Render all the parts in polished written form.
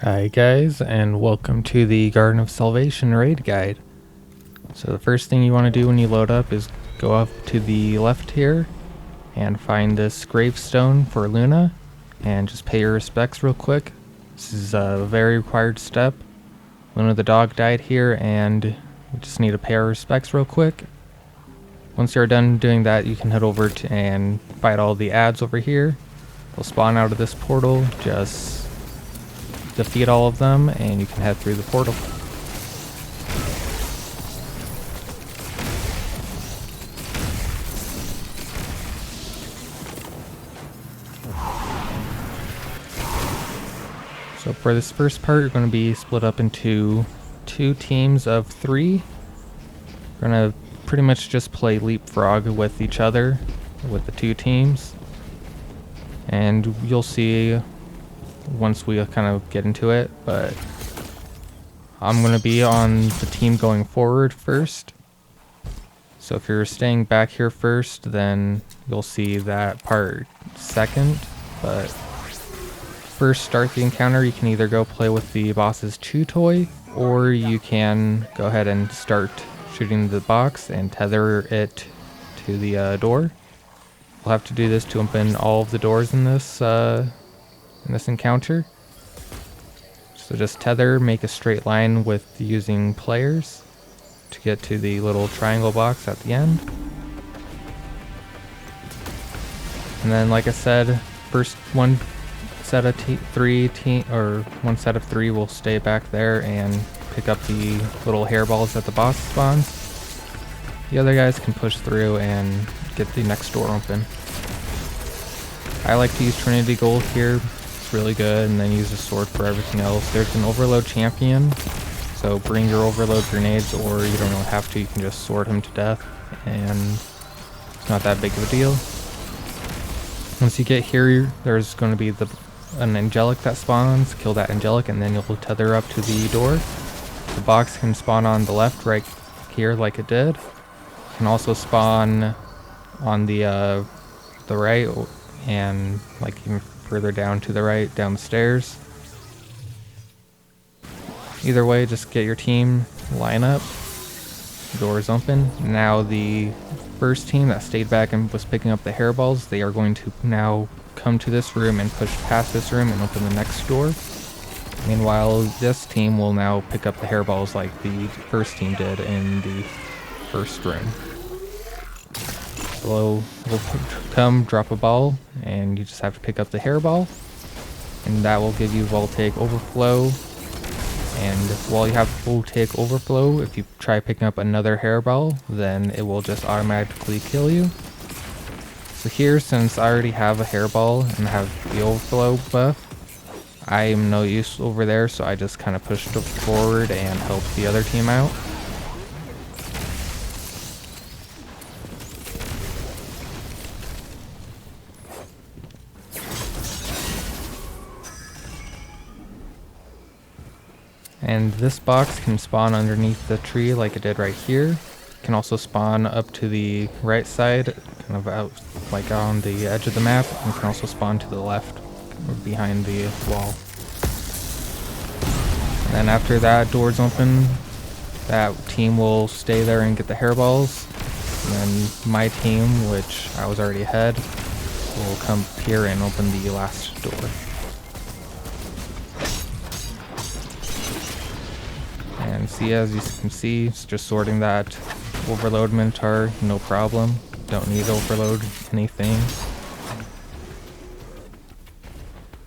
Hi guys, and welcome to the Garden of Salvation raid guide. So the first thing you want to do when you load up is go up to the left here and find this gravestone for Luna and just pay your respects real quick. This is a very required step. Luna the dog died here and we just need to pay our respects real quick. Once you're done doing that, you can head over to and fight all the ads over here. They'll spawn out of this portal. Just defeat all of them and you can head through the portal. So for this first part, you're going to be split up into two teams of 3. We're going to pretty much just play leapfrog with each other with the 2 teams, and you'll see once we kind of get into it, but I'm going to be on the team going forward first. So if you're staying back here first, then you'll see that part second. But first, start the encounter. You can either go play with the boss's chew toy, or you can go ahead and start shooting the box and tether it to the door. We'll have to do this to open all of the doors in this encounter. So just tether, make a straight line with using players to get to the little triangle box at the end. And then, like I said, first one set of 3 will stay back there and pick up the little hairballs that the boss spawns. The other guys can push through and get the next door open. I like to use Trinity Gold here. It's really good, and then use a sword for everything else. There's an overload champion, so bring your overload grenades, or you don't really have to. You can just sword him to death, and it's not that big of a deal. Once you get here, there's going to be an angelic that spawns. Kill that angelic, and then you'll tether up to the door. The box can spawn on the left right here like it did. It can also spawn on the right, and like even further down to the right, down the stairs. Either way, just get your team, line up, doors open. Now the first team that stayed back and was picking up the hairballs, they are going to now come to this room and push past this room and open the next door. Meanwhile, this team will now pick up the hairballs like the first team did in the first room. So will come, drop a ball, and you just have to pick up the hairball, and that will give you Voltaic Overflow. And while you have Voltaic Overflow, if you try picking up another hairball, then it will just automatically kill you. So here, since I already have a hairball and have the overflow buff, I am no use over there, so I just kind of pushed forward and helped the other team out. And this box can spawn underneath the tree like it did right here. It can also spawn up to the right side, kind of out like on the edge of the map, and can also spawn to the left or behind the wall. And then after that door's open, that team will stay there and get the hairballs. And then my team, which I was already ahead, will come here and open the last door. And see, as you can see, it's just sorting that overload minotaur, no problem. Don't need to overload anything.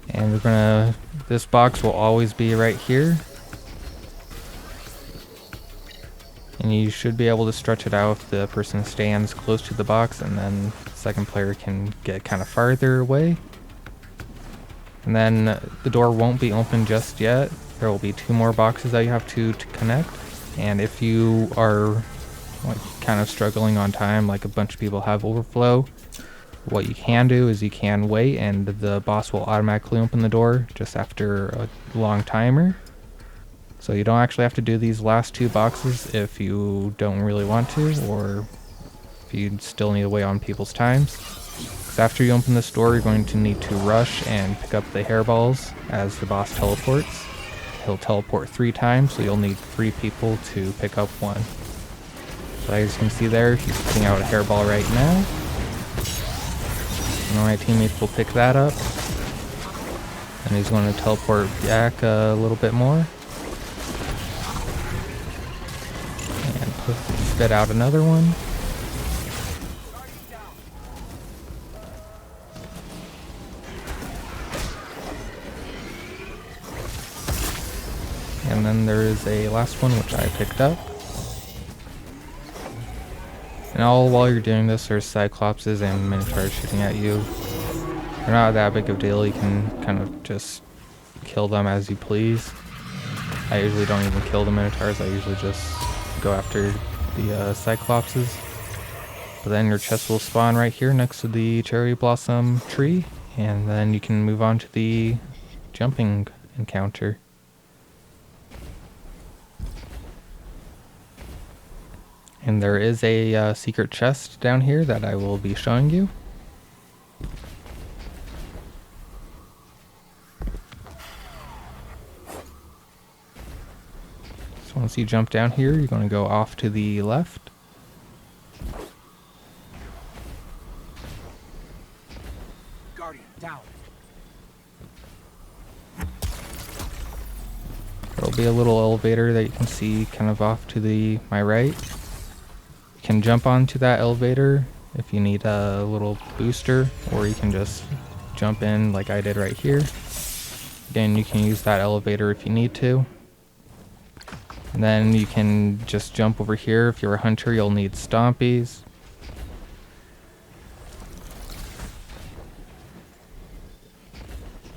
And we're gonna, this box will always be right here. And you should be able to stretch it out if the person stands close to the box, and then the second player can get kind of farther away. And then the door won't be open just yet. There will be 2 more boxes that you have to connect. And if you are like kind of struggling on time, like a bunch of people have overflow, what you can do is you can wait and the boss will automatically open the door just after a long timer. So you don't actually have to do these last 2 boxes if you don't really want to, or if you still need to wait on people's times. Because after you open this door, you're going to need to rush and pick up the hairballs as the boss teleports. he'll teleport 3 times, so you'll need 3 people to pick up 1. So as you can see there, he's putting out a hairball right now. And my teammates will pick that up. And he's going to teleport back a little bit more. And spit out another one. And then there is a last one which I picked up. And all while you're doing this, there's Cyclopses and Minotaurs shooting at you. They're not that big of a deal, you can kind of just kill them as you please. I usually don't even kill the Minotaurs, I usually just go after the Cyclopses. But then your chest will spawn right here next to the cherry blossom tree, and then you can move on to the jumping encounter. And there is a secret chest down here that I will be showing you. So once you jump down here, you're going to go off to the left. Guardian, down. There'll be a little elevator that you can see kind of off to my right. You can jump onto that elevator if you need a little booster, or you can just jump in like I did right here. Again, you can use that elevator if you need to. And then you can just jump over here. If you're a hunter, you'll need stompies.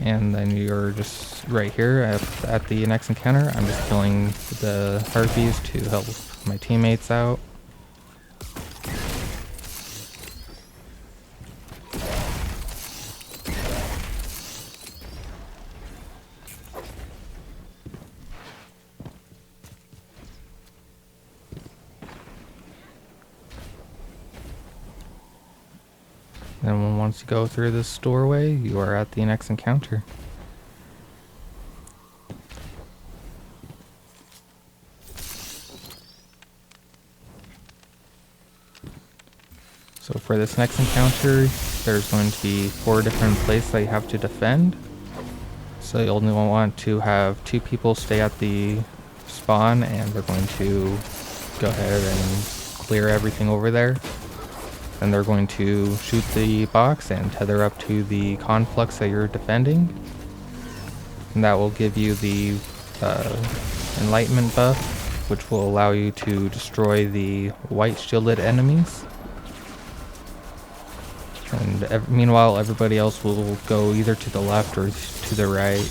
And then you're just right here at the next encounter. I'm just killing the harpies to help my teammates out. Then once you go through this doorway, you are at the next encounter. So for this next encounter, there's going to be 4 different places that you have to defend. So you'll only want to have 2 people stay at the spawn, and they're going to go ahead and clear everything over there. Then they're going to shoot the box and tether up to the complex that you're defending. And that will give you the enlightenment buff, which will allow you to destroy the white shielded enemies. And meanwhile, everybody else will go either to the left or to the right.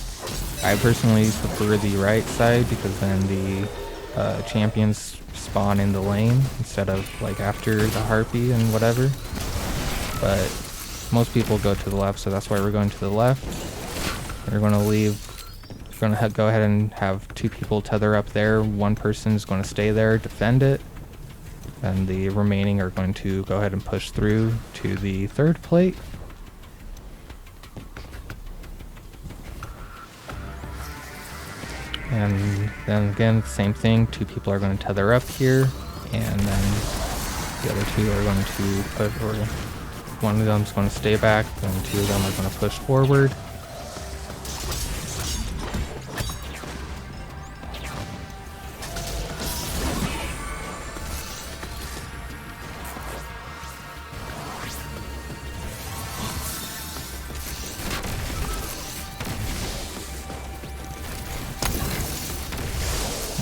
I personally prefer the right side because then the champions spawn in the lane instead of like after the harpy and whatever. But most people go to the left, so that's why we're going to the left. We're going to leave. We're going to go ahead and have 2 people tether up there. 1 person is going to stay there, defend it, and the remaining are going to go ahead and push through to the 3rd plate. And then again, same thing, 2 people are going to tether up here, and then the other 2 are going to put, or 1 of them is going to stay back, and 2 of them are going to push forward.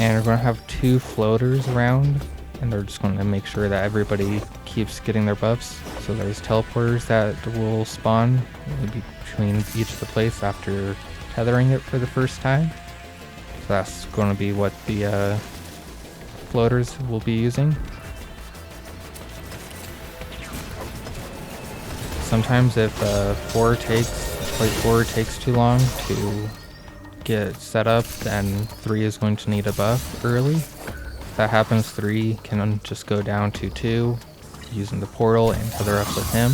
And we're going to have 2 floaters around, and they're just going to make sure that everybody keeps getting their buffs. So there's teleporters that will spawn between each of the places after tethering it for the first time. So that's going to be what the floaters will be using. Sometimes if plate 4 takes too long to get set up, then 3 is going to need a buff early. If that happens, 3 can just go down to 2 using the portal and tether up with him.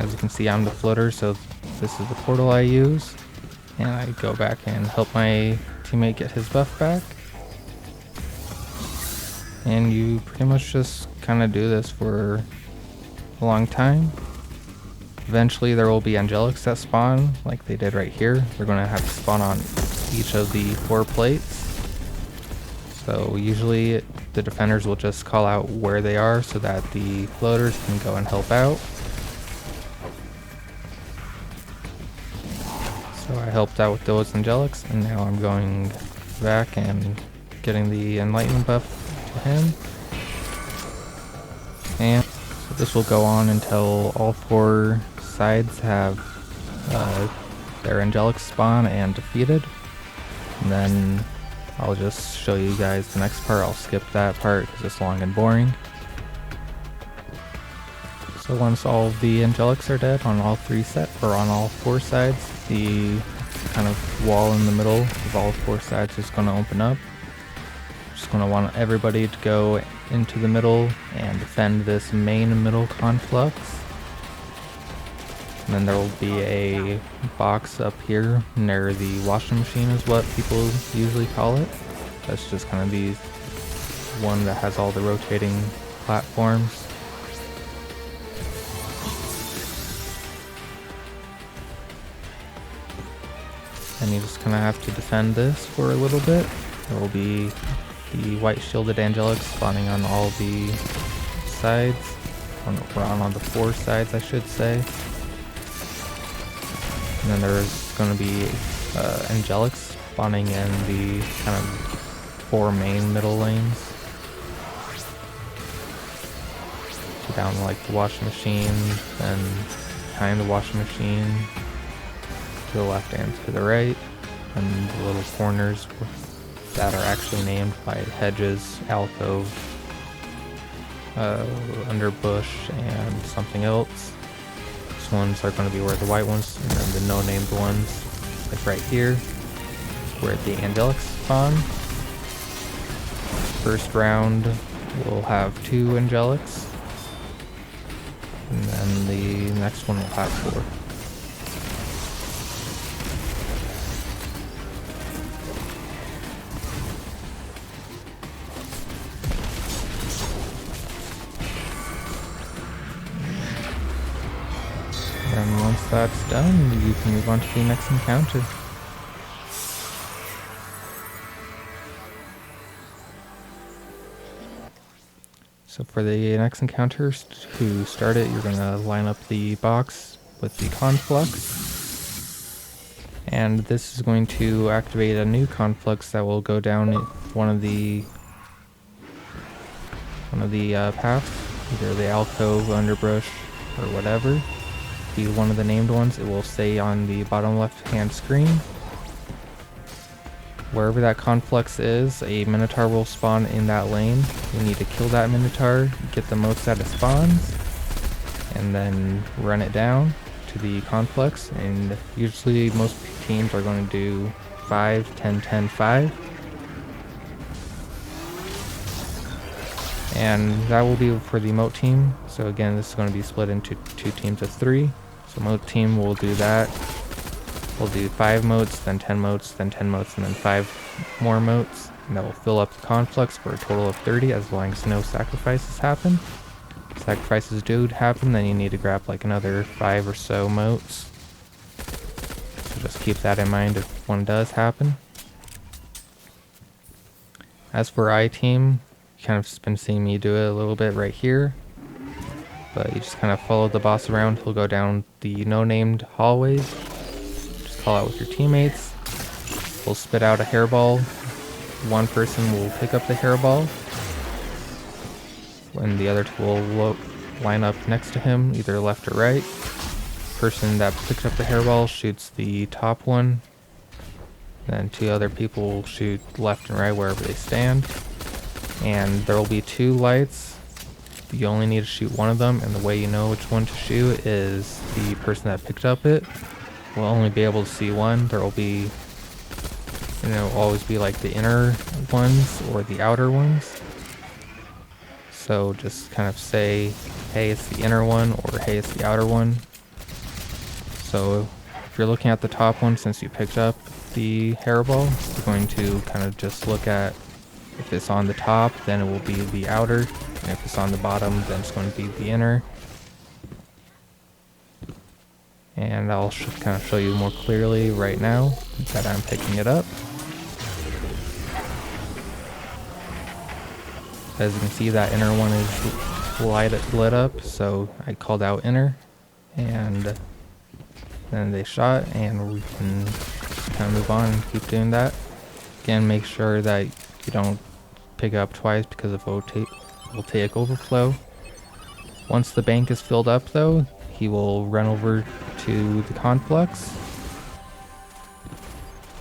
As you can see, I'm the floater, so This is the portal I use, and I go back and help my teammate get his buff back. And you pretty much just kind of do this for a long time. Eventually there will be angelics that spawn, like they did right here. They're going to have to spawn on each of the 4 plates. So usually the defenders will just call out where they are so that the floaters can go and help out. So I helped out with those angelics, and now I'm going back and getting the enlightenment buff to him. And so this will go on until all 4 sides have their angelics spawn and defeated. And then I'll just show you guys the next part. I'll skip that part because it's long and boring. So once all of the angelics are dead on all 4 sides, the kind of wall in the middle of all 4 sides is going to open up. Just going to want everybody to go into the middle and defend this main middle conflux. And then there will be a box up here near the washing machine is what people usually call it. That's just kind of the one that has all the rotating platforms. And you just kind of have to defend this for a little bit. There will be the white shielded angelics spawning on all the sides, on the 4 sides I should say. And then there's going to be angelics spawning in the kind of 4 main middle lanes. So down like the washing machine, then behind the washing machine, to the left and to the right, and the little corners that are actually named by hedges, alcove, underbush, and something else. These ones are going to be where the white ones, and then the no-named ones, like right here, where the angelics spawn. First round, we'll have 2 angelics, and then the next one will have 4. And once that's done, you can move on to the next encounter. So for the next encounter, to start it, you're going to line up the box with the conflux. And this is going to activate a new conflux that will go down one of the paths, either the alcove, underbrush, or whatever. Be one of the named ones. It will say on the bottom left hand screen. Wherever that conflux is, a minotaur will spawn in that lane. You need to kill that minotaur, get the motes that it spawns, and then run it down to the conflux. And usually most teams are going to do 5, 10, 10, 5. And that will be for the moat team. So again, this is going to be split into 2 teams of 3. So moat team will do that. We'll do 5 moats, then 10 moats, then 10 moats, and then 5 more moats. And that will fill up the conflux for a total of 30 as long as no sacrifices happen. If sacrifices do happen, then you need to grab like another 5 or so moats. So just keep that in mind if one does happen. As for I team, you kind of been seeing me do it a little bit right here. But you just kind of follow the boss around. He'll go down the no-named hallways. Just call out with your teammates. We'll spit out a hairball. One person will pick up the hairball, and the other 2 will line up next to him, either left or right. Person that picks up the hairball shoots the top one. Then 2 other people will shoot left and right wherever they stand. And there will be 2 lights. You only need to shoot one of them, and the way you know which one to shoot is the person that picked up it will only be able to see one. There will be, always be like the inner ones or the outer ones. So just kind of say, hey, it's the inner one, or hey, it's the outer one. So you're looking at the top one, since you picked up the hairball, you're going to kind of just look at if it's on the top, then it will be the outer, and if it's on the bottom, then it's going to be the inner. And I'll kind of show you more clearly right now that I'm picking it up. As you can see, that inner one is lit up, so I called out inner, and then they shot, and we can just kind of move on and keep doing that. Again, make sure that you don't pick up twice because of voltaic overflow. Once the bank is filled up though, he will run over to the complex.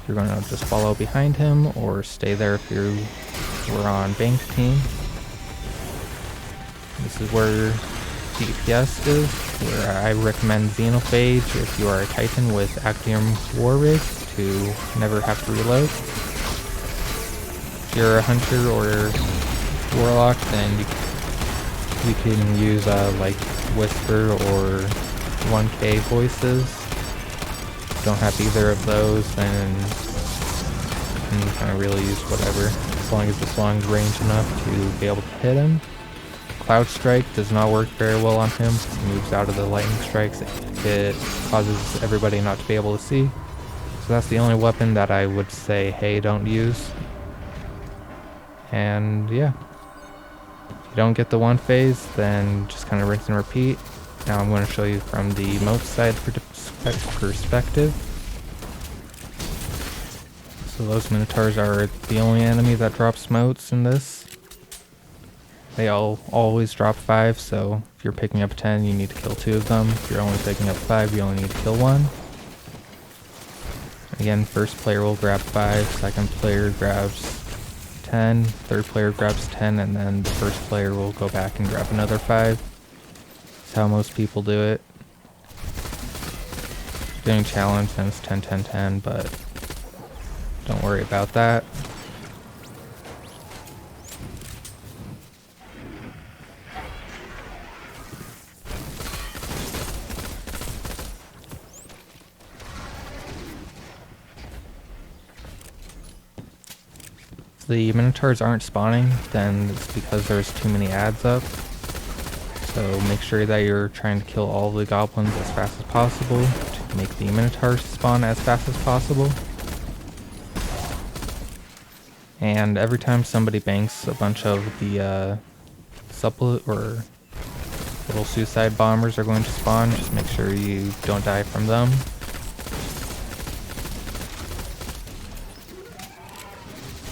You're going to just follow behind him or stay there if you were on bank team. This is where DPS is, where I recommend Xenophage if you are a Titan with Actium War Rig to never have to reload. If you're a Hunter or Warlock, then you can use like Whisper or 1K voices. If you don't have either of those, then you can kind of really use whatever, as long as it's long range enough to be able to hit him. Cloud Strike does not work very well on him. He moves out of the lightning strikes. It causes everybody not to be able to see. So that's the only weapon that I would say, hey, don't use. And yeah. If you don't get the one phase, then just kind of rinse and repeat. Now I'm going to show you from the moat side perspective. So those Minotaurs are the only enemy that drops moats in this. They all always drop 5, so if you're picking up 10, you need to kill 2 of them. If you're only picking up 5, you only need to kill 1. Again, first player will grab 5, second player grabs 10, third player grabs 10, and then the first player will go back and grab another 5. That's how most people do it. Doing challenge, then it's 10, 10, 10, but don't worry about that. The Minotaurs aren't spawning, then it's because there's too many ads up. So make sure that you're trying to kill all the goblins as fast as possible to make the Minotaurs spawn as fast as possible. And every time somebody banks a bunch of the or little suicide bombers are going to spawn, just make sure you don't die from them.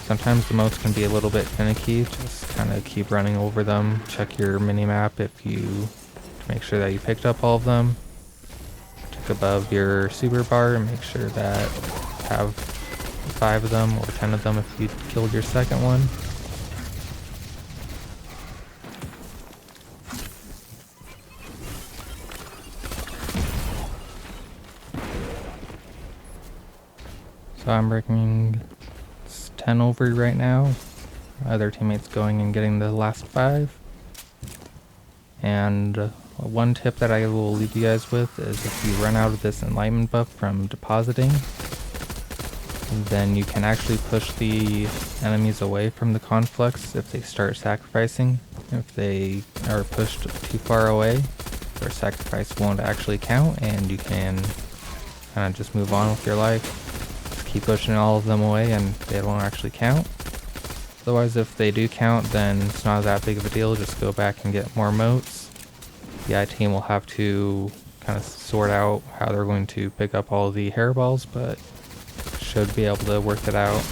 Sometimes the moats can be a little bit finicky, just kind of keep running over them. Check your minimap to make sure that you picked up all of them. Check above your super bar and make sure that you have 5 of them or 10 of them if you killed your second one. So I'm breaking 10 over right now. Other teammates going and getting the last 5. And one tip that I will leave you guys with is if you run out of this enlightenment buff from depositing, then you can actually push the enemies away from the conflicts if they start sacrificing. If they are pushed too far away, their sacrifice won't actually count and you can kind of just move on with your life. Keep pushing all of them away and they won't actually count. Otherwise, if they do count, then it's not that big of a deal. Just go back and get more moats. The I team will have to kind of sort out how they're going to pick up all the hairballs, but should be able to work it out.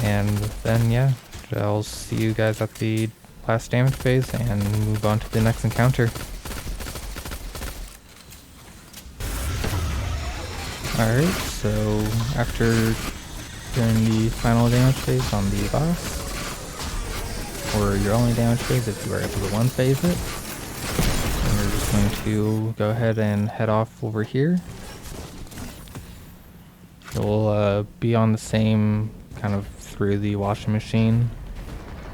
And then yeah, I'll see you guys at the last damage phase and move on to the next encounter. Alright, so after doing the final damage phase on the boss, or your only damage phase if you are able to one phase it, and you're just going to go ahead and head off over here. You'll be on the same kind of through the washing machine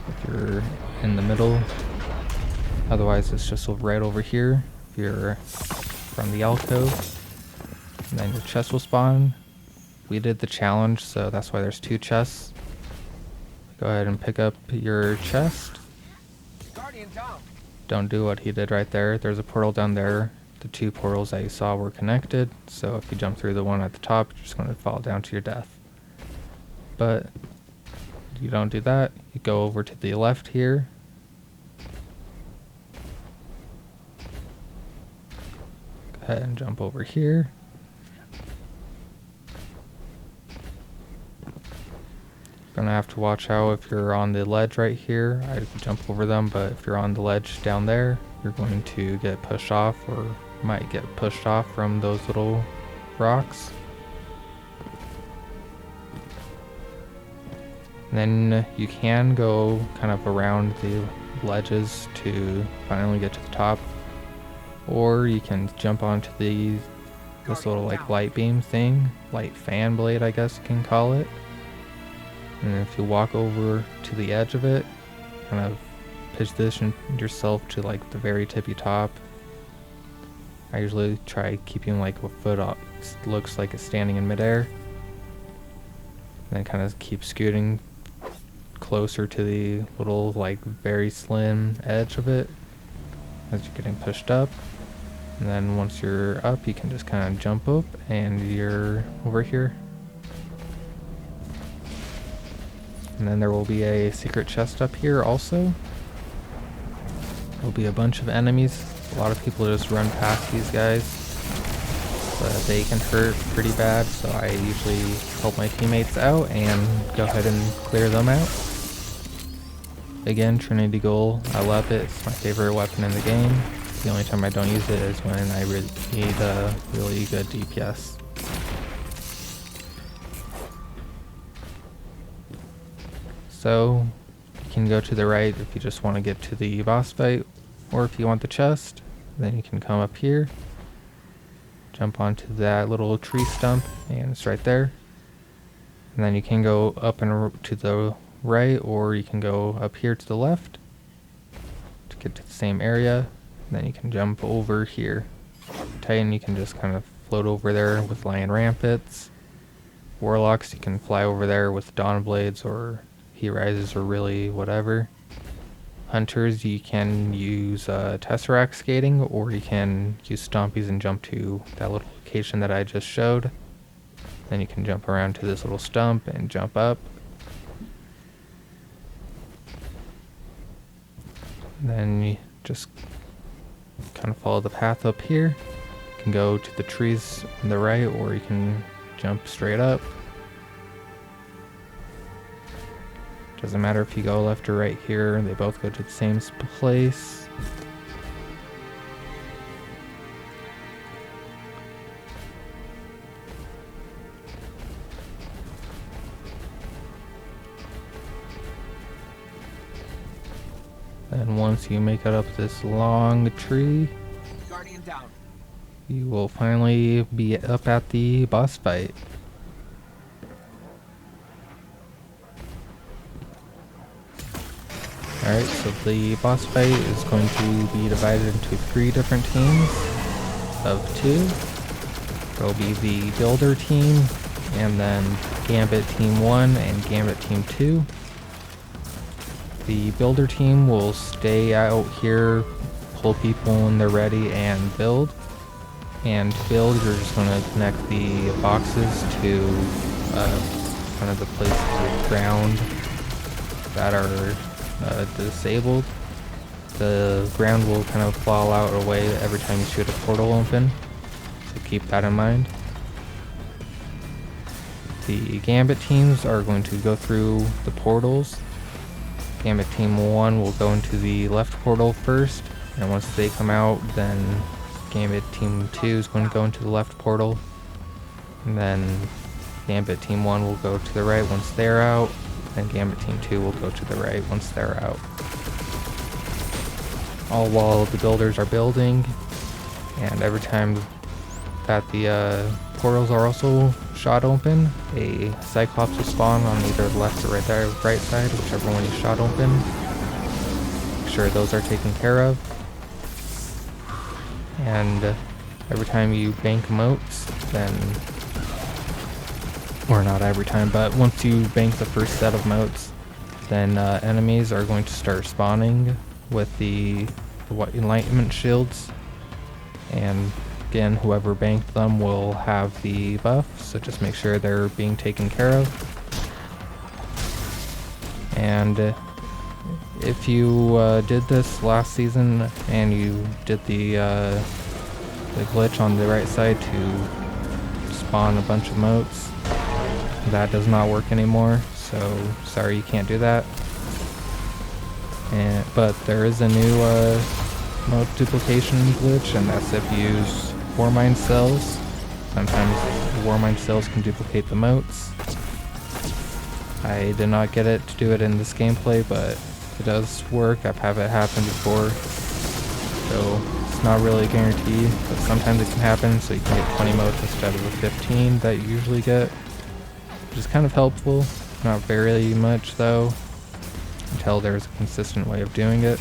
if you're in the middle. Otherwise it's just right over here if you're from the alcove. and then your chest will spawn. We did the challenge, so that's why there's 2 chests. Go ahead and pick up your chest. Guardian down. Don't do what he did right there. There's a portal down there. The 2 portals that you saw were connected, so if you jump through the one at the top, you're just going to fall down to your death. But you don't do that. You go over to the left here. Go ahead and jump over here. Gonna have to watch out if you're on the ledge right here. I jump over them, but if you're on the ledge down there, you're going to get pushed off, or might get pushed off from those little rocks. And then you can go kind of around the ledges to finally get to the top, or you can jump onto this little like light beam thing, light fan blade I guess you can call it. And if you walk over to the edge of it, kind of position yourself to like the very tippy top. I usually try keeping like a foot up, looks like it's standing in midair. And then kind of keep scooting closer to the little like very slim edge of it as you're getting pushed up. And then once you're up, you can just kind of jump up and you're over here. And then there will be a secret chest up here also. There'll be a bunch of enemies. A lot of people just run past these guys, but they can hurt pretty bad, so I usually help my teammates out and go ahead and clear them out. Again, Trinity Gold, I love it. It's my favorite weapon in the game. The only time I don't use it is when I really need a really good DPS. So you can go to the right if you just want to get to the boss fight, or if you want the chest, then you can come up here, jump onto that little tree stump, and it's right there. And then you can go up and to the right, or you can go up here to the left to get to the same area. And then you can jump over here. Titan, you can just kind of float over there with Lion Rampants. Warlocks, you can fly over there with Dawn Blades or Heat Rises or really whatever. Hunters, you can use Tesseract skating, or you can use Stompies and jump to that little location that I just showed. Then you can jump around to this little stump and jump up. Then you just kind of follow the path up here. You can go to the trees on the right, or you can jump straight up. Doesn't matter if you go left or right here, they both go to the same place. And once you make it up this long tree, Guardian down. you will finally be up at the boss fight. Alright, so the boss fight is going to be divided into 3 different teams of 2. There will be the Builder team, and then Gambit Team 1 and Gambit Team 2. The Builder team will stay out here, pull people when they're ready, and build. And to build, you're just going to connect the boxes to kind of the places of ground that are disabled. The ground will kind of fall out away every time you shoot a portal open, so keep that in mind. The Gambit teams are going to go through the portals. Gambit Team 1 will go into the left portal first, and once they come out, then Gambit Team 2 is going to go into the left portal, and then Gambit Team 1 will go to the right once they're out, and Gambit Team 2 will go to the right once they're out. All while the builders are building, and every time that the portals are also shot open, a Cyclops will spawn on either the left or right side, whichever one you shot open. Make sure those are taken care of. And every time you bank moats, then, or not every time, but once you bank the first set of moats, then enemies are going to start spawning with the white enlightenment shields, and again, whoever banked them will have the buff, so just make sure they're being taken care of. And if you did this last season and you did the glitch on the right side to spawn a bunch of moats, that does not work anymore, so sorry you can't do that. But there is a new moat duplication glitch, and that's if you use Warmind cells. Sometimes the Warmind cells can duplicate the moats. I did not get it to do it in this gameplay, but it does work. I've had it happen before, so it's not really a guarantee, but sometimes it can happen, so you can get 20 moats instead of the 15 that you usually get, which is kind of helpful. Not very much though, until there's a consistent way of doing it.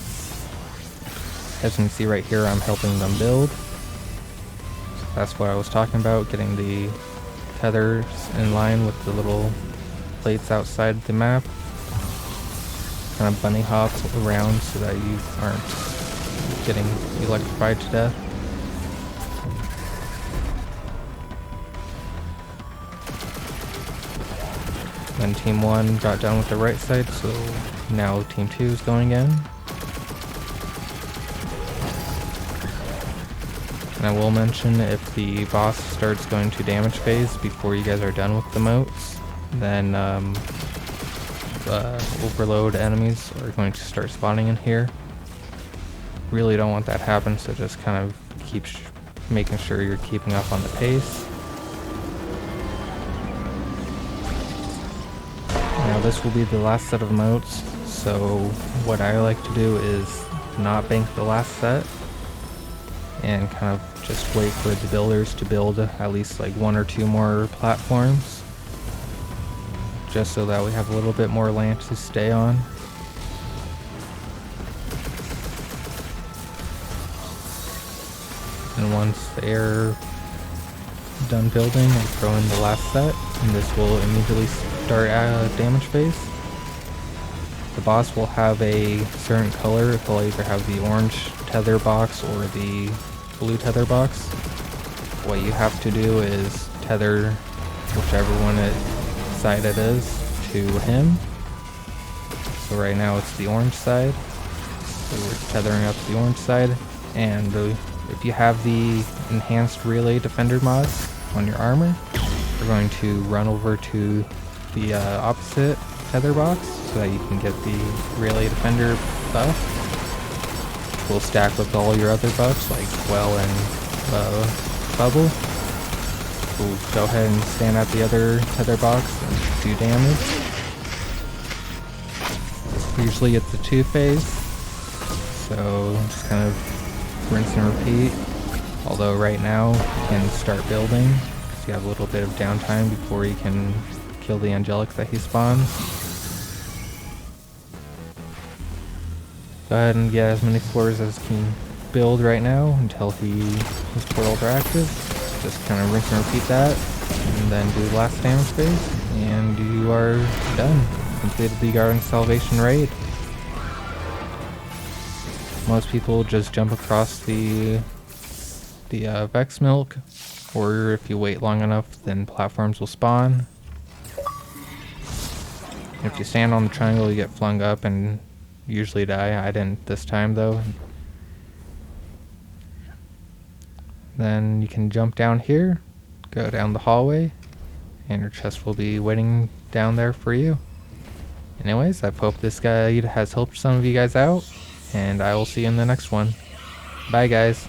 As you can see right here, I'm helping them build. That's what I was talking about, getting the tethers in line with the little plates outside the map. Kind of bunny hop around so that you aren't getting electrified to death. Then Team 1 got done with the right side, so now Team 2 is going in. And I will mention, if the boss starts going to damage phase before you guys are done with the moats, then overload enemies are going to start spawning in here. Really don't want that to happen, so just kind of keep making sure you're keeping up on the pace. Now this will be the last set of moats, so what I like to do is not bank the last set and kind of just wait for the builders to build at least like 1 or 2 more platforms, just so that we have a little bit more land to stay on. And once they're done building, I throw in the last set, and this will immediately start damage phase. The boss will have a certain color. It'll either have the orange tether box or the blue tether box. What you have to do is tether whichever side it is to him. So right now it's the orange side, so we're tethering up the orange side. And if you have the enhanced relay defender mod on your armor, we're going to run over to the opposite tether box so that you can get the relay defender buff. Will stack with all your other buffs like Quell and Bubble. We'll go ahead and stand at the other tether box and do damage. Usually it's a 2-phase, so just kind of rinse and repeat. Although right now you can start building, because you have a little bit of downtime before you can kill the angelic that he spawns. Go ahead and get as many floors as you can build right now until his portals are active. Just kind of rinse and repeat that, and then do the last damage phase, and you are done. Completed the Guardian Salvation raid. Most people just jump across the Vex Milk, or if you wait long enough, then platforms will spawn. If you stand on the triangle, you get flung up and usually die. I didn't this time though. Then you can jump down here, go down the hallway, and your chest will be waiting down there for you. Anyways, I hope this guide has helped some of you guys out, and I will see you in the next one. Bye guys.